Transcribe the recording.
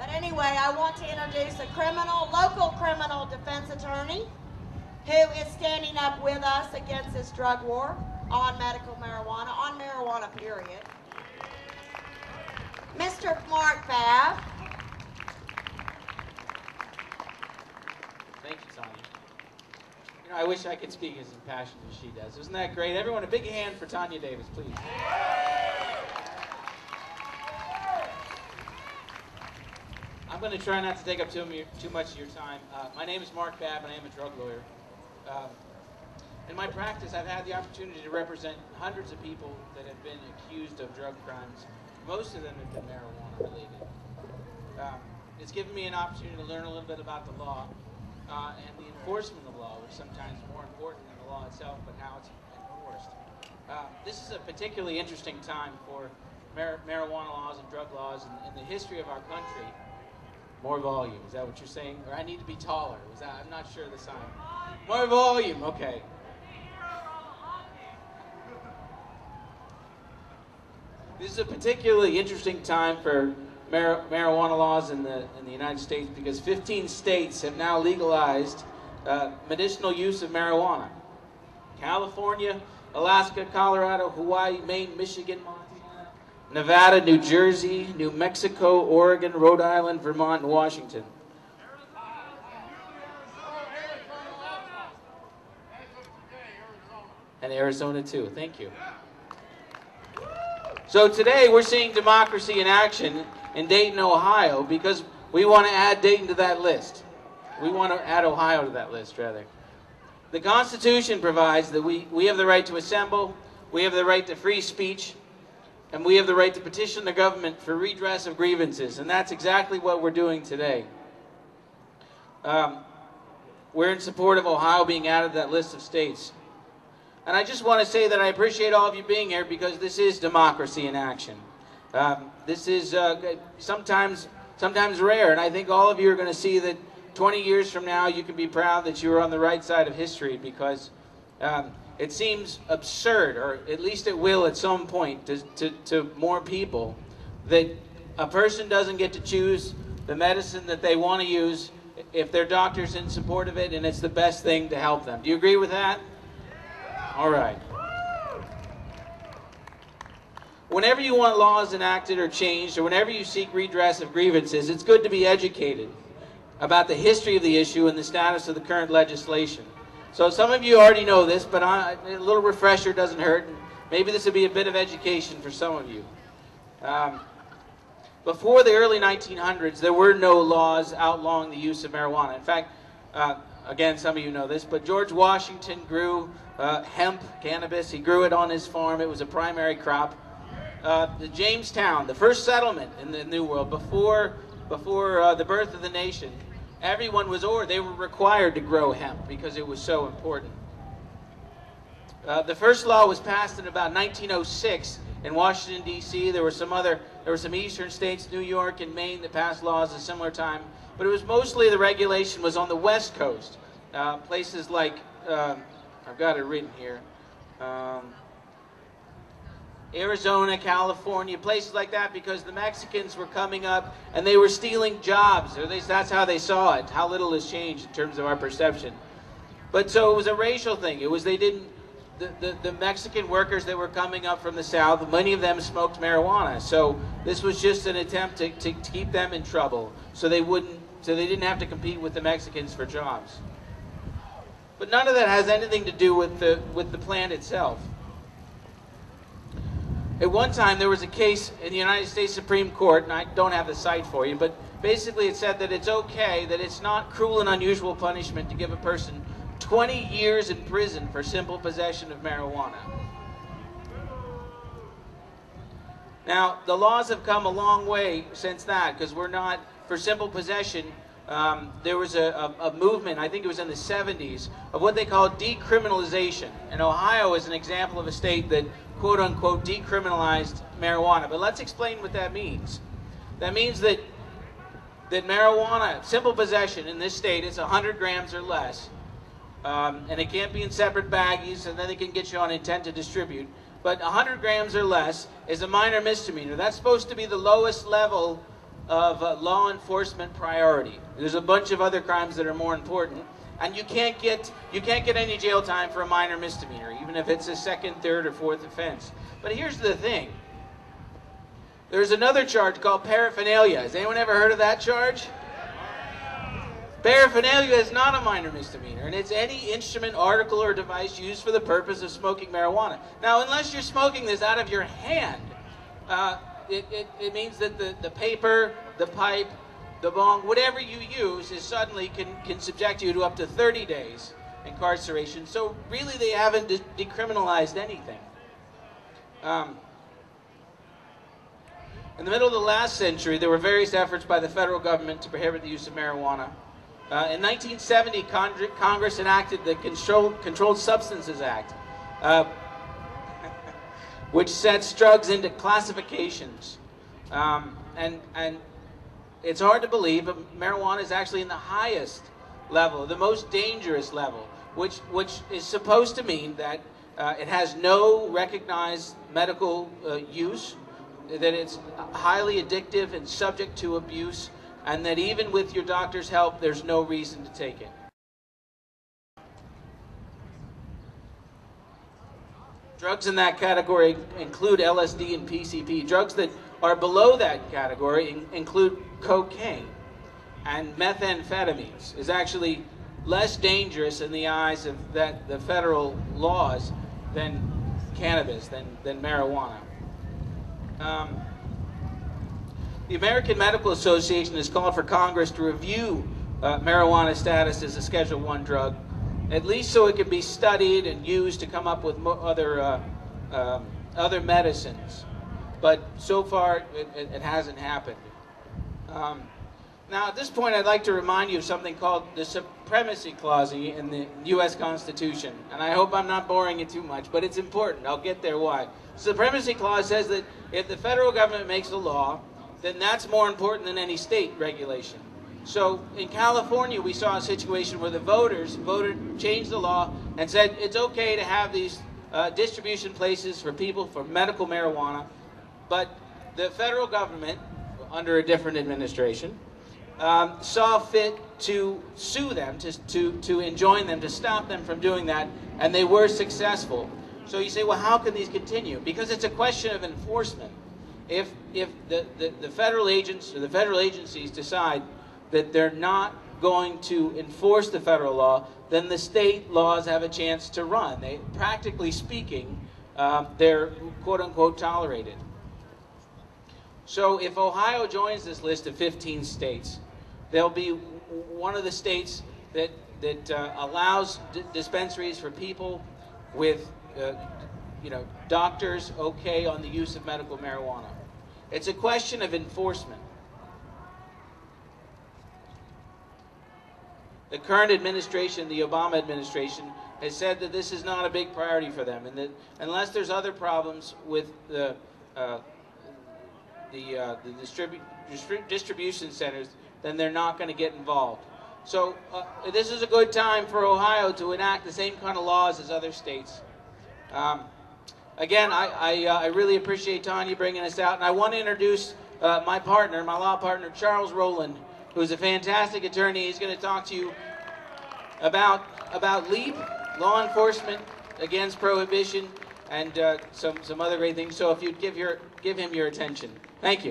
But anyway, I want to introduce a local criminal defense attorney who is standing up with us against this drug war on medical marijuana, on marijuana period. Mr. Mark Babb. Thank you, Tanya. You know, I wish I could speak as impassioned as she does. Isn't that great? Everyone, a big hand for Tanya Davis, please. I'm going to try not to take up too much of your time. My name is Mark Babb, and I am a drug lawyer. In my practice, I've had the opportunity to represent hundreds of people that have been accused of drug crimes. Most of them have been marijuana related. It's given me an opportunity to learn a little bit about the law and the enforcement of the law, which is sometimes more important than the law itself, but how it's enforced. This is a particularly interesting time for marijuana laws and drug laws in the history of our country. More volume, is that what you're saying? Or I need to be taller, I'm not sure of the sign. More volume, okay. This is a particularly interesting time for marijuana laws in the United States because 15 states have now legalized medicinal use of marijuana. California, Alaska, Colorado, Hawaii, Maine, Michigan, Montana, Nevada, New Jersey, New Mexico, Oregon, Rhode Island, Vermont, and Washington. And Arizona too. Thank you. So today we're seeing democracy in action in Dayton, Ohio, because we want to add Dayton to that list. We want to add Ohio to that list, rather. The Constitution provides that we have the right to assemble, we have the right to free speech, and we have the right to petition the government for redress of grievances, and that's exactly what we're doing today. We're in support of Ohio being added to that list of states. And I just want to say that I appreciate all of you being here because this is democracy in action. This is sometimes rare, and I think all of you are going to see that 20 years from now you can be proud that you were on the right side of history because it seems absurd, or at least it will at some point to more people, that a person doesn't get to choose the medicine that they want to use if their doctor's in support of it and it's the best thing to help them. Do you agree with that? All right. Whenever you want laws enacted or changed, or whenever you seek redress of grievances, it's good to be educated about the history of the issue and the status of the current legislation. So some of you already know this, but a little refresher doesn't hurt. Maybe this will be a bit of education for some of you. Before the early 1900s, there were no laws outlawing the use of marijuana. In fact, again, some of you know this, but George Washington grew hemp, cannabis. He grew it on his farm. It was a primary crop. The Jamestown, the first settlement in the New World, before the birth of the nation, everyone was, they were required to grow hemp because it was so important. The first law was passed in about 1906 in Washington, D.C. There were some eastern states, New York and Maine, that passed laws at a similar time. But it was mostly the regulation was on the West Coast. Places like, I've got it written here, Arizona, California, places like that, because the Mexicans were coming up and they were stealing jobs. Or at least that's how they saw it, how little has changed in terms of our perception. But so it was a racial thing. It was the Mexican workers that were coming up from the South, many of them smoked marijuana. So this was just an attempt to keep them in trouble so they didn't have to compete with the Mexicans for jobs. But none of that has anything to do with the plant itself. At one time, there was a case in the United States Supreme Court, and I don't have the cite for you, but basically it said that it's okay, that it's not cruel and unusual punishment to give a person 20 years in prison for simple possession of marijuana. Now, the laws have come a long way since that, because we're not, for simple possession, there was a movement, I think it was in the 70s, of what they call decriminalization. And Ohio is an example of a state that, quote-unquote, decriminalized marijuana. But let's explain what that means. That means that marijuana, simple possession in this state, is 100 grams or less. And it can't be in separate baggies, and then they can get you on intent to distribute. But 100 grams or less is a minor misdemeanor. That's supposed to be the lowest level of law enforcement priority. There's a bunch of other crimes that are more important, and you can't get any jail time for a minor misdemeanor, even if it's a second, third, or fourth offense. But here's the thing. There's another charge called paraphernalia. Has anyone ever heard of that charge? Paraphernalia is not a minor misdemeanor, and it's any instrument, article, or device used for the purpose of smoking marijuana. Now, unless you're smoking this out of your hand, it means that the paper, the pipe, the bong, whatever you use is suddenly can subject you to up to 30 days incarceration. So really they haven't decriminalized anything. In the middle of the last century, there were various efforts by the federal government to prohibit the use of marijuana. In 1970, Congress enacted the Controlled Substances Act, which sets drugs into classifications. And it's hard to believe, but marijuana is actually in the highest level, the most dangerous level, which is supposed to mean that it has no recognized medical use, that it's highly addictive and subject to abuse, and that even with your doctor's help, there's no reason to take it. Drugs in that category include LSD and PCP. Drugs that are below that category include cocaine, and methamphetamines is actually less dangerous in the eyes of the federal laws than cannabis, than marijuana. The American Medical Association has called for Congress to review marijuana status as a Schedule I drug, at least so it can be studied and used to come up with other medicines. But so far, it hasn't happened. Now, at this point, I'd like to remind you of something called the Supremacy Clause in the U.S. Constitution. And I hope I'm not boring you too much, but it's important. I'll get there why. The Supremacy Clause says that if the federal government makes a law, then that's more important than any state regulation. So in California, we saw a situation where the voters changed the law and said it's okay to have these distribution places for people for medical marijuana, but the federal government, under a different administration, saw fit to sue them, to enjoin them, to stop them from doing that, and they were successful. So you say, well, how can these continue? Because it's a question of enforcement. If the federal agents or the federal agencies decide that they're not going to enforce the federal law, then the state laws have a chance to run. They, practically speaking, they're quote-unquote tolerated. So if Ohio joins this list of 15 states, they'll be one of the states that allows dispensaries for people with doctors okay on the use of medical marijuana. It's a question of enforcement. The current administration, the Obama administration, has said that this is not a big priority for them, and that unless there's other problems with the distribution centers, then they're not going to get involved. So this is a good time for Ohio to enact the same kind of laws as other states. Again, I really appreciate Tanya bringing us out, and I want to introduce my partner, my law partner, Charles Rowland, who's a fantastic attorney. He's going to talk to you about LEAP, law enforcement against prohibition, and some other great things. So if you'd give him your attention. Thank you.